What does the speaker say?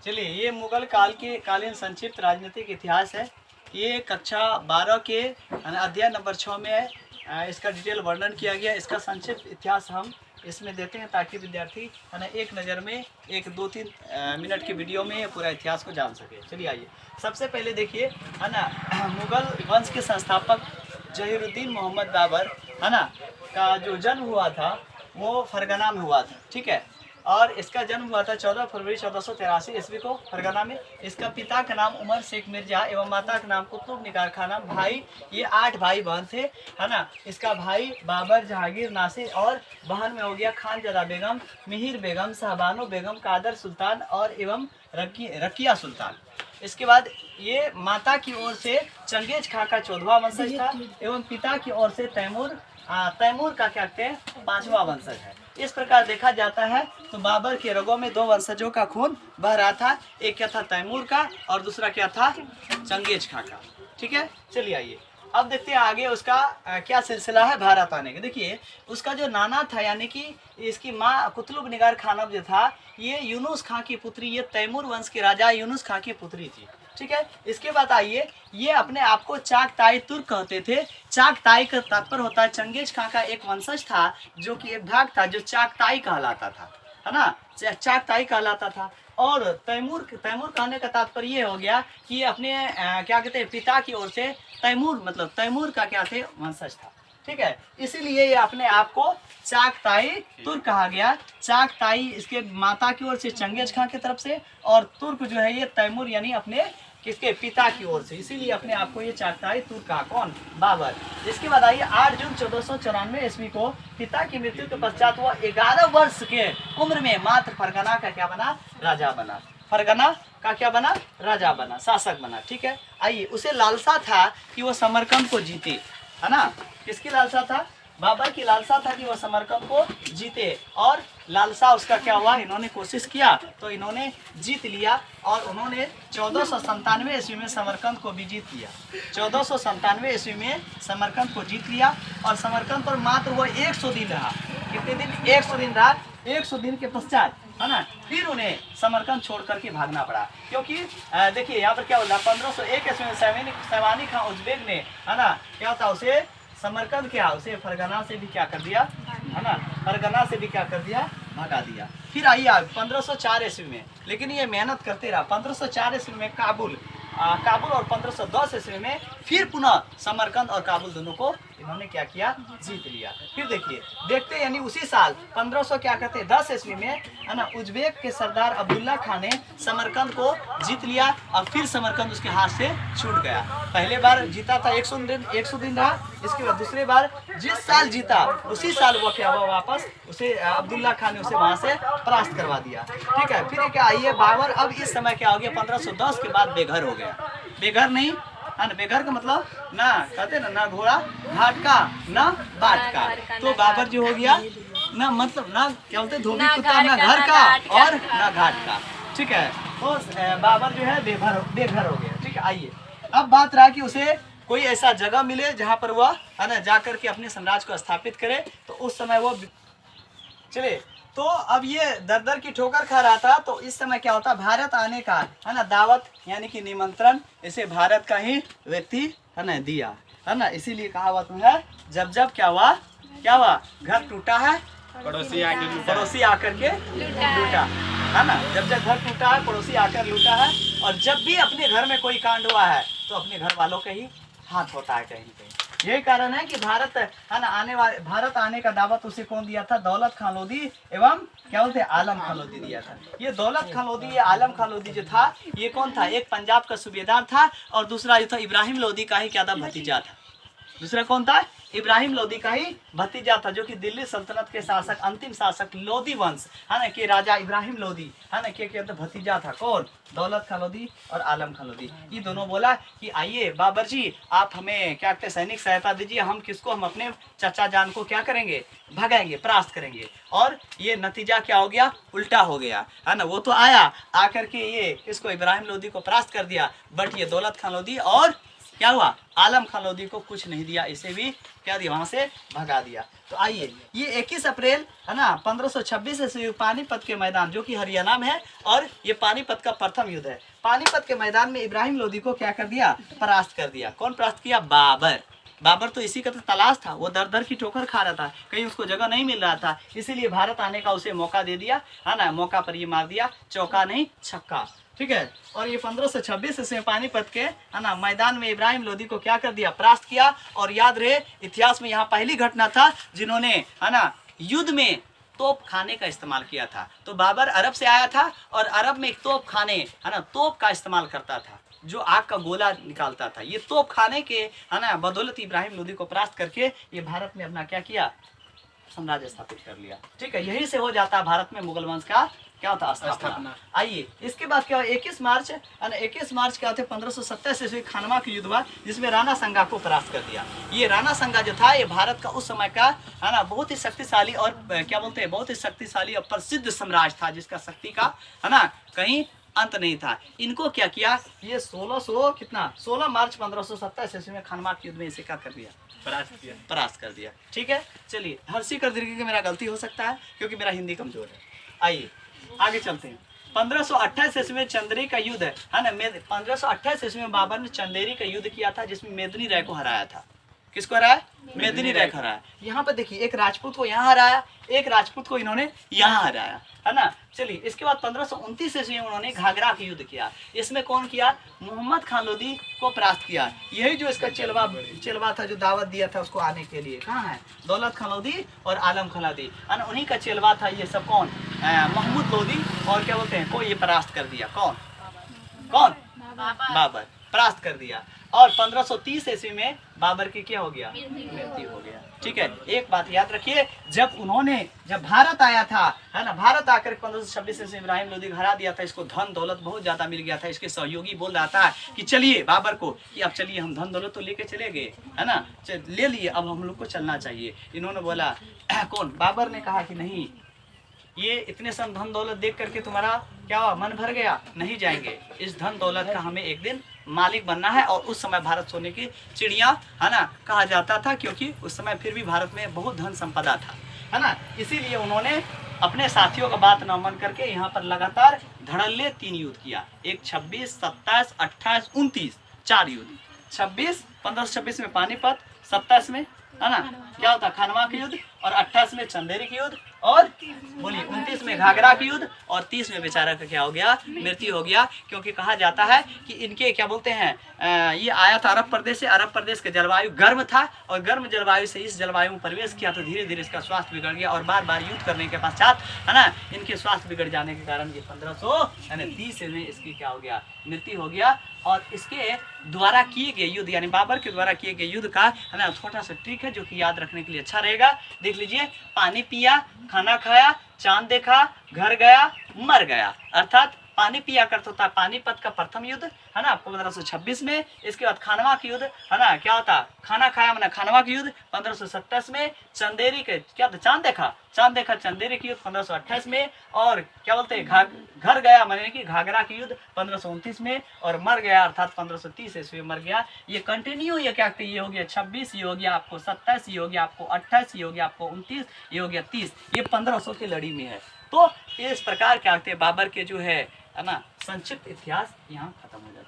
चलिए, ये मुगल काल के कालीन संक्षिप्त राजनीतिक इतिहास है। ये कक्षा 12 के अध्याय नंबर 6 में है। इसका डिटेल वर्णन किया गया। इसका संक्षिप्त इतिहास हम इसमें देते हैं ताकि विद्यार्थी है ना एक नज़र में एक 2-3 मिनट के वीडियो में ये पूरा इतिहास को जान सके। चलिए आइए, सबसे पहले देखिए है ना, मुगल वंश के संस्थापक जहीरुद्दीन मोहम्मद बाबर है ना का जो जन्म हुआ था वो फरगना में हुआ था, ठीक है। और इसका जन्म हुआ था 14 फरवरी 1483 ईस्वी को फरगना में। इसका पिता का नाम उमर शेख मिर्जा एवं माता का नाम कुतुब निगार खानम। भाई ये 8 भाई बहन थे है ना। इसका भाई बाबर, जहांगीर, नासिर और बहन में हो गया खान जदा बेगम, मिहिर बेगम, शाहबानो बेगम, कादर सुल्तान और एवं रकिया सुल्तान। इसके बाद ये माता की ओर से चंगेज खां का 14वां वंशज था एवं पिता की ओर से तैमूर का क्या कहते हैं 5वां वंशज है। इस प्रकार देखा जाता है तो बाबर के रगों में 2 वंशजों का खून बह रहा था। एक क्या था तैमूर का और दूसरा क्या था चंगेज खां का, ठीक है। चलिए आइए अब देखते हैं आगे उसका क्या सिलसिला है भारत आने का। देखिए उसका जो नाना था यानी कि इसकी माँ कुतुब निगार खानम जो था ये यूनुस खां की पुत्री, ये तैमूर वंश के राजा यूनुस खां की पुत्री थी, ठीक है। इसके बाद आइए, ये अपने आप को चागताई तुर्क कहते थे। चागताई का तात्पर्य होता है चंगेज खां का एक वंशज था जो कि एक भाग था जो चागताई कहलाता था, है ना, चागताई कहलाता था। और तैमूर कहने का तात्पर्य ये हो गया कि ये अपने क्या कहते हैं पिता की ओर से तैमूर मतलब तैमूर का क्या थे वंशज था, ठीक है। इसीलिए ये अपने आप को चागताई तुर्क कहा गया। चागताई इसके माता की ओर से चंगेज खां की तरफ से और तुर्क जो है ये तैमूर यानी अपने किसके पिता की ओर से, इसीलिए अपने आप को ये चागताई तुर्क कहा। कौन? बाबर। इसके बाद आइए 8 जून 1494 ईस्वी को पिता की मृत्यु के पश्चात वह 11 वर्ष के उम्र में मात्र फरगना का क्या बना? राजा बना। फरगना का क्या बना? राजा बना, शासक बना, ठीक है। आइए, उसे लालसा था कि वो समरकंद को जीते, है ना। किसकी लालसा था? बाबर की लालसा था कि वह समरकंद को जीते और लालसा उसका क्या हुआ, इन्होंने कोशिश किया तो इन्होंने जीत लिया और उन्होंने 1497 ईस्वी में समरकंद को भी जीत लिया। 1497 ईस्वी में समरकंद को जीत लिया और समरकंद पर मात्र वह 100 दिन रहा। कितने दिन? 100 दिन रहा। 100 दिन के पश्चात है ना फिर उन्हें समरकंद छोड़ करके भागना पड़ा, क्योंकि देखिए यहाँ पर क्या बोला 1501 ईस्वी में सैवानी खां उज्बेक ने है ना क्या था उसे समरकंद क्या उसे फरगना से भी क्या कर दिया, है ना, फरगना से भी क्या कर दिया, भगा दिया। फिर आइए 1504 ईस्वी में, लेकिन ये मेहनत करते रहा। 1504 ईस्वी में काबुल और 1510 ईस्वी में फिर पुनः समरकंद और काबुल दोनों को इन्होंने क्या किया, जीत लिया। फिर देखिए देखते यानी उसी साल 1500 क्या कहते हैं 10 ईस्वी में है ना उज्बेक के सरदार अब्दुल्ला खान ने समरकंद को जीत लिया और फिर समरकंद उसके हाथ से छूट गया। पहले बार जीता था 100 दिन रहा। इसके बाद दूसरी बार जिस साल जीता उसी साल वो क्या हुआ वापस उसे अब्दुल्ला खान ने उसे वहां से परास्त करवा दिया, ठीक है। फिर क्या आइए बाबर अब इस समय क्या हो गया 1510 के बाद बेघर हो गया। बेघर नहीं है ना, बेघर का मतलब ना कहते ना घोड़ा घाट का ना बाट का, तो बाबर जो हो गया ना मतलब ना क्या बोलते धोबी कुत्ता ना घर का और ना घाट का, ठीक है। तो बाबर जो है बेघर हो गया, ठीक है। आइए अब बात रहा कि उसे कोई ऐसा जगह मिले जहाँ पर वह है ना जा करके अपने साम्राज्य को स्थापित करे। तो उस समय वो चले तो अब ये दर दर की ठोकर खा रहा था। तो इस समय क्या होता भारत आने का है ना दावत यानी कि निमंत्रण इसे भारत का ही व्यक्ति है ना दिया, है ना। इसीलिए कहा हुआ तुम्हें जब क्या हुआ घर टूटा है पड़ोसी आकर के लूटा, है ना। जब घर टूटा है पड़ोसी आकर लूटा है। और जब भी अपने घर में कोई कांड हुआ है तो अपने घर वालों के ही हाथ होता है कहीं कहीं। यही कारण है कि भारत है ना भारत आने का दावत उसे कौन दिया था? दौलत खान लोधी एवं क्या बोलते हैं आलम खान लोधी दिया था। ये दौलत खान लोधी ये आलम खान लोधी जो था ये कौन था? एक पंजाब का सूबेदार था और दूसरा जो था इब्राहिम लोधी का ही क्या था भतीजा था। दूसरा कौन था? इब्राहिम लोधी का ही भतीजा था जो कि दिल्ली सल्तनत के शासक अंतिम शासक लोधी वंश है ना कि राजा इब्राहिम लोधी है ना के भतीजा था। कौन? दौलत खान लोधी और आलम खान लोधी। ये दोनों बोला कि आइए बाबर जी आप हमें क्या कहते सैनिक सहायता दीजिए, हम किसको हम अपने चाचा जान को क्या करेंगे भगाएंगे परास्त करेंगे। और ये नतीजा क्या हो गया? उल्टा हो गया, है ना। वो तो आया आकर के ये इसको इब्राहिम लोधी को परास्त कर दिया, बट ये दौलत खान लोधी और क्या हुआ, आलम खान लोधी को कुछ नहीं दिया, इसे भी क्या दिया, वहां से भगा दिया। तो आइए, ये 21 अप्रैल है ना 1526 ईस्वी पानीपत के मैदान, जो कि हरियाणा में है, और ये पानीपत का प्रथम युद्ध है। पानीपत के मैदान में इब्राहिम लोधी को क्या कर दिया, परास्त कर दिया। कौन परास्त किया, बाबर। बाबर तो इसी का तो तलाश था, वो दर दर की ठोकर खा रहा था, कहीं उसको जगह नहीं मिल रहा था, इसीलिए भारत आने का उसे मौका दे दिया, है ना, मौका पर ये मार दिया, चौका नहीं छक्का, ठीक है। और ये 1526 ईस्वी में पानीपत के है ना मैदान में इब्राहिम लोधी को क्या कर दिया, परास्त किया। और याद रहे, इतिहास में यहाँ पहली घटना था जिन्होंने है ना युद्ध में तोप खाने का इस्तेमाल किया था। तो बाबर अरब से आया था और अरब में एक तोप खाने है ना तोप का इस्तेमाल करता था, जो आग का गोला निकालता था। ये तोप खाने के है ना बदौलत इब्राहिम लोधी को परास्त करके ये भारत में अपना क्या किया, साम्राज्य स्थापित कर लिया, ठीक है। यही से हो जाता है भारत में मुगल वंश का क्या होता स्थापना। आइए, इसके बाद क्या 21 मार्च 21 मार्च क्या होते 1527 ईस्वी खानवा की युद्ध हुआ, जिसमें राणा संगा को परास्त कर दिया। ये राणा संगा जो था, ये भारत का उस समय का है ना बहुत ही शक्तिशाली और क्या बोलते हैं, बहुत ही शक्तिशाली और प्रसिद्ध साम्राज्य था, जिसका शक्ति का है ना कहीं अंत नहीं था। इनको क्या किया, ये 16 मार्च 1527 ईस्वी में खानवा के युद्ध में इसे क्या कर दिया, परास्त कर दिया, ठीक है। चलिए, हर्षी कर दीजिए, मेरा गलती हो सकता है क्योंकि मेरा हिंदी कमजोर है। आइए आगे चलते हैं। 1528 ईस्वी में चंदेरी का युद्ध है ना, 1528 ईस्वी में बाबर ने चंदेरी का युद्ध किया था, जिसमें मेदिनी राय को हराया था। किसको हराया, मेदिनी राय को हराया। यहाँ पे देखिए, एक राजपूत को यहाँ हराया, एक राजपूत को इन्होंने यहाँ हराया, है ना। चलिए, इसके बाद 1529 ईस्वी में उन्होंने घाघरा का युद्ध किया। इसमें कौन किया, मोहम्मद खान लोधी को परास्त किया। यही जो इसका चेलवा था, जो दावत दिया था उसको आने के लिए, कहाँ है, दौलत खान लोधी और आलम खान लोधी, उन्हीं का चेलवा था ये सब। कौन, महमूद लोधी, और क्या बोलते हैं, को ये परास्त कर दिया। कौन, बाबर परास्त कर दिया। और 1530 ईस्वी में बाबर की क्या हो गया, मृत्यु हो गया, ठीक है। एक बात याद रखिए, जब भारत आया था, है ना, भारत आकर 1526 ईस्वी इब्राहिम लोधी हरा दिया था, इसको धन दौलत बहुत ज्यादा मिल गया था। इसके सहयोगी बोल रहा था कि चलिए बाबर को, कि अब चलिए, हम धन दौलत तो लेके चले गए, है ना, ले लिए, अब हम लोग को चलना चाहिए। इन्होंने बोला, कौन, बाबर ने कहा कि नहीं, ये इतने सब धन दौलत देख करके तुम्हारा क्या हुआ, मन भर गया, नहीं जाएंगे। इस धन दौलत का हमें एक दिन मालिक बनना है। और उस समय भारत सोने की चिड़िया है ना कहा जाता था, क्योंकि उस समय फिर भी भारत में बहुत धन संपदा था, है ना। इसीलिए उन्होंने अपने साथियों का बात न मान करके यहाँ पर लगातार धड़ल्ले 3 युद्ध किया। एक 26, 27, 28, 29, 4 युद्ध। 1526 में पानीपत, 27 में है ना क्या होता खानवा का युद्ध, और 28 में चंदेरी की युद्ध, और बोलिए 29 में घाघरा की युद्ध, और 30 में बेचारा का क्या हो गया, मृत्यु हो गया। क्योंकि कहा जाता है कि इनके क्या बोलते हैं, ये आया था अरब प्रदेश से। अरब प्रदेश का जलवायु गर्म था, और गर्म जलवायु से इस जलवायु में प्रवेश किया तो धीरे धीरे इसका स्वास्थ्य बिगड़ गया, और बार बार युद्ध करने के पश्चात है ना इनके स्वास्थ्य बिगड़ जाने के कारण ये 1530 में इसकी क्या हो गया, मृत्यु हो गया। और इसके द्वारा किए गए युद्ध, यानी बाबर के द्वारा किए गए युद्ध का है ना छोटा सा ट्रिक है, जो कि याद रखने के लिए अच्छा रहेगा। देख लीजिए, पानी पिया, खाना खाया, चांद देखा, घर गया, मर गया। अर्थात पानी पिया करता होता पानीपत का प्रथम युद्ध, है ना 1526 में। इसके बाद खानवा की युद्ध, है ना क्या होता, खाना खाया मैंने खानवा की युद्ध 1527 में। चंदेरी के क्या था, चांद देखा चंदेरी की युद्ध 1528 में। और क्या बोलते हैं, घर गया मैंने कि घाघरा की युद्ध 1529 में। और मर गया अर्थात 1530 ईस्वी में मर गया। ये कंटिन्यू, ये क्या, ये हो गया 26, ये हो गया आपको 27, ये हो गया आपको 28, ये हो गया आपको 29, ये हो गया 30, ये 1500 की लड़ी में है। तो इस प्रकार क्या होते हैं, बाबर के जो है ना संक्षिप्त इतिहास यहाँ खत्म हो जाता है।